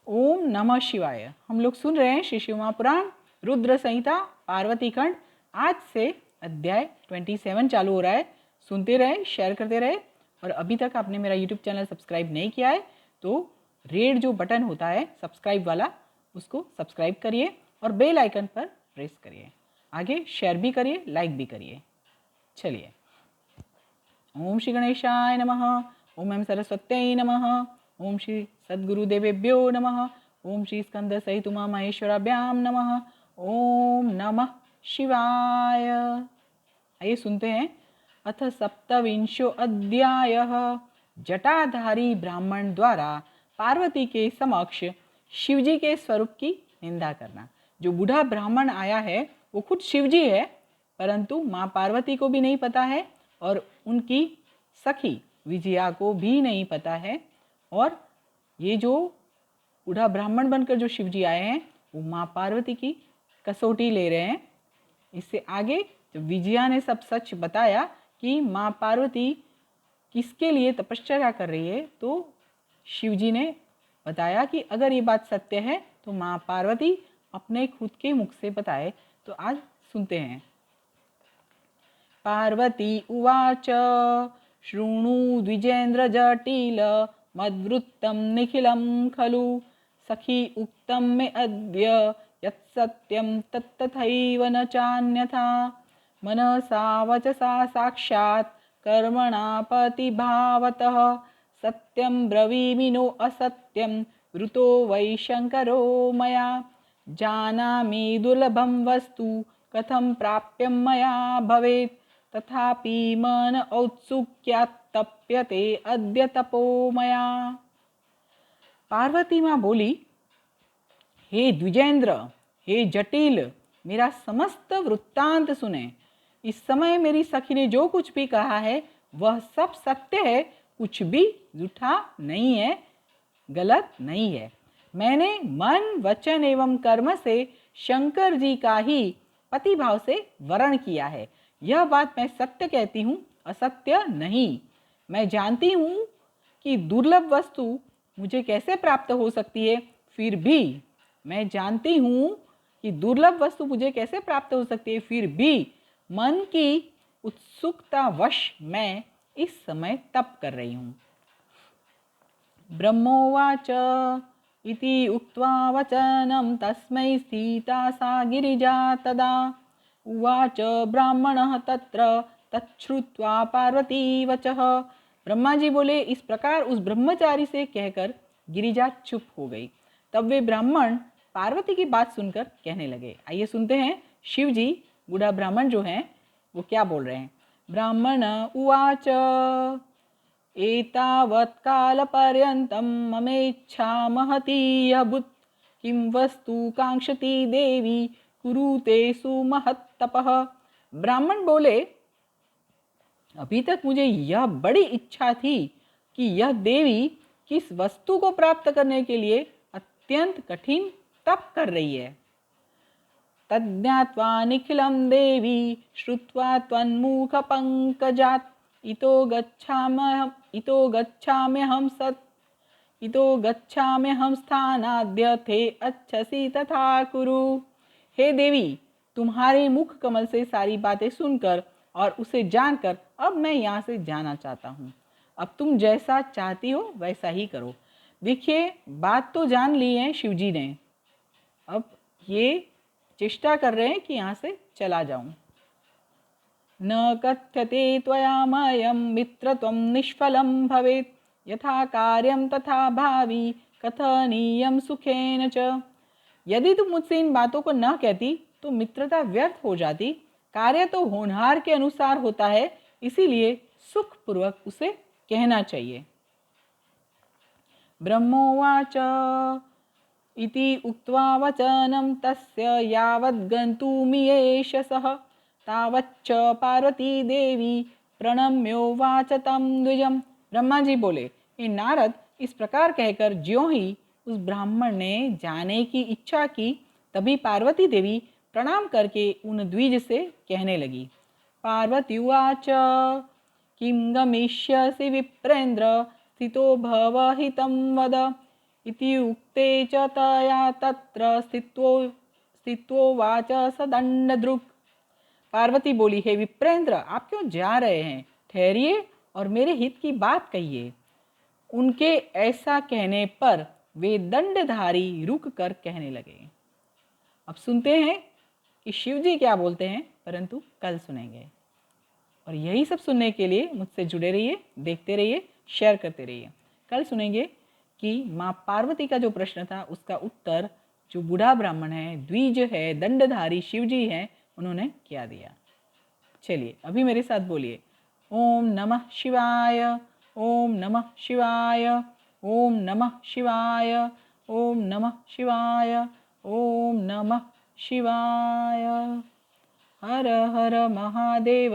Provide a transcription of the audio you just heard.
ओम नमः शिवाय। हम लोग सुन रहे हैं श्री शिव महापुराण रुद्र संहिता पार्वती खंड। आज से अध्याय 27 चालू हो रहा है। सुनते रहे, शेयर करते रहे। और अभी तक आपने मेरा यूट्यूब चैनल सब्सक्राइब नहीं किया है तो रेड जो बटन होता है सब्सक्राइब वाला, उसको सब्सक्राइब करिए और बेल आइकन पर प्रेस करिए। आगे शेयर भी करिए, लाइक भी करिए। चलिए, ओम श्री गणेशाय नमः। ओम एम सरस्वत्यै नमः। ओम श्री सद्गुरुदेवेभ्यो नमः। ओम श्री स्कंद सहित उमा महेश्वराभ्याम नमः। ओम नमः शिवाय। आइए सुनते हैं। अथ सप्तविंशो अध्यायः। जटाधारी ब्राह्मण द्वारा पार्वती के समक्ष शिवजी के स्वरूप की निंदा करना। जो बूढ़ा ब्राह्मण आया है वो खुद शिवजी है, परंतु माँ पार्वती को भी नहीं पता है और उनकी सखी विजया को भी नहीं पता है। और ये जो बूढ़ा ब्राह्मण बनकर जो शिवजी आए हैं वो माँ पार्वती की कसौटी ले रहे हैं। इससे आगे जब विजया ने सब सच बताया कि माँ पार्वती किसके लिए तपस्या कर रही है, तो शिवजी ने बताया कि अगर ये बात सत्य है तो माँ पार्वती अपने खुद के मुख से बताए। तो आज सुनते हैं। पार्वती उवाच शृणु द्विजेन्द्र जटिल मद्वृत्तं निखिलं खलु सखी उक्तं मे अद्य यत्सत्यं तत्तथैव न चान्यथा मनसा वचसा साक्षात् कर्मणा प्रतिभावतः सत्यं ब्रवीमि नो असत्यं वृतो वै शङ्करो मया जानामि दुर्लभं वस्तु कथं प्राप्यं मया भवेत् तथापि मन औत्सुक्यात् तप्यते अद्य तपो मया। पार्वती माँ बोली, हे द्विजेंद्र, हे जटिल, मेरा समस्त वृत्तांत सुने। इस समय मेरी सखी ने जो कुछ भी कहा है वह सब सत्य है, कुछ भी झूठा नहीं है, गलत नहीं है। मैंने मन वचन एवं कर्म से शंकर जी का ही पतिभाव से वरण किया है। यह बात मैं सत्य कहती हूँ, असत्य नहीं। मैं जानती हूँ कि दुर्लभ वस्तु मुझे कैसे प्राप्त हो सकती है, फिर भी मैं जानती हूँ कि दुर्लभ वस्तु मुझे कैसे प्राप्त हो सकती है, फिर भी मन की उत्सुकता वश मैं इस समय तप कर रही हूँ। ब्रह्मोवाच इति उक्त्वा वचनं तस्मै सीता सा गिरिजा तदा उवाच ब्राह्मणः तत्र तच्छ्रुत्वा पार्वती वचः। ब्रह्मा जी बोले, इस प्रकार उस ब्रह्मचारी से कहकर गिरिजा चुप हो गई। तब वे ब्राह्मण पार्वती की बात सुनकर कहने लगे। आइए सुनते हैं शिव जी बूढ़ा ब्राह्मण जो हैं वो क्या बोल रहे हैं। ब्राह्मण उवाच एतावत् कालपर्यन्तं ममेच्छा महती अभूत् किं वस्तु कांक्षति देवी कुरुते सुमहत्तपः। ब्राह्मण बोले, अभी तक मुझे यह बड़ी इच्छा थी कि यह देवी किस वस्तु को प्राप्त करने के लिए अत्यंत कठिन तप कर रही है। तज्ञात्वा निखिलं देवी श्रुत्वा त्वन्मुख पंकजात् इतो गच्छाम्यहं स्थानाद्य थे अच्छसि तथा कुरु। हे देवी, तुम्हारे मुख कमल से सारी बातें सुनकर और उसे जानकर अब मैं यहाँ से जाना चाहता हूँ। अब तुम जैसा चाहती हो वैसा ही करो। देखिए, बात तो जान ली है शिवजी ने, अब ये चेष्टा कर रहे हैं कि यहाँ से चला जाऊं। न कथ्यते त्वया मयं मित्रत्वं निष्फलं भवेत् यथा कार्यं तथा भावी कथनीयं सुखेन च। यदि तुम मुझसे इन बातों को न कहती तो मित्रता व्यर्थ हो जाती। कार्य तो होनहार के अनुसार होता है, इसीलिए सुखपूर्वक उसे कहना चाहिए। ब्रह्मोवाच इति उक्त्वा वचनं तस्य यावद् गन्तुमि एष सः तावच्च पार्वती देवी प्रणम्योवाच तं द्विजम्। ब्रह्मा जी बोले, ये नारद इस प्रकार कहकर ज्यों ही उस ब्राह्मण ने जाने की इच्छा की, तभी पार्वती देवी प्रणाम करके उन द्विज से कहने लगी। पार्वती उवाच किं गमिष्यसि विप्रेन्द्र स्थितो भव हितं वद इति उक्ते च तया तत्र स्थित्वोवाच स दंडद्रुक। पार्वती बोली, हे विप्रेंद्र, आप क्यों जा रहे हैं? ठहरिए और मेरे हित की बात कहिए। उनके ऐसा कहने पर वे दंडधारी रुक कर कहने लगे। अब सुनते हैं कि शिव जी क्या बोलते हैं, परंतु कल सुनेंगे। और यही सब सुनने के लिए मुझसे जुड़े रहिए, देखते रहिए, शेयर करते रहिए। कल सुनेंगे कि माँ पार्वती का जो प्रश्न था उसका उत्तर जो बूढ़ा ब्राह्मण है, द्विज है, दंडधारी शिव जी हैं, उन्होंने क्या दिया। चलिए अभी मेरे साथ बोलिए, ओम नमः शिवाय, ओम नमः शिवाय, ओम नमः शिवाय, ओम नमः शिवाय, ओम नमः शिवाय। हर हर महादेव।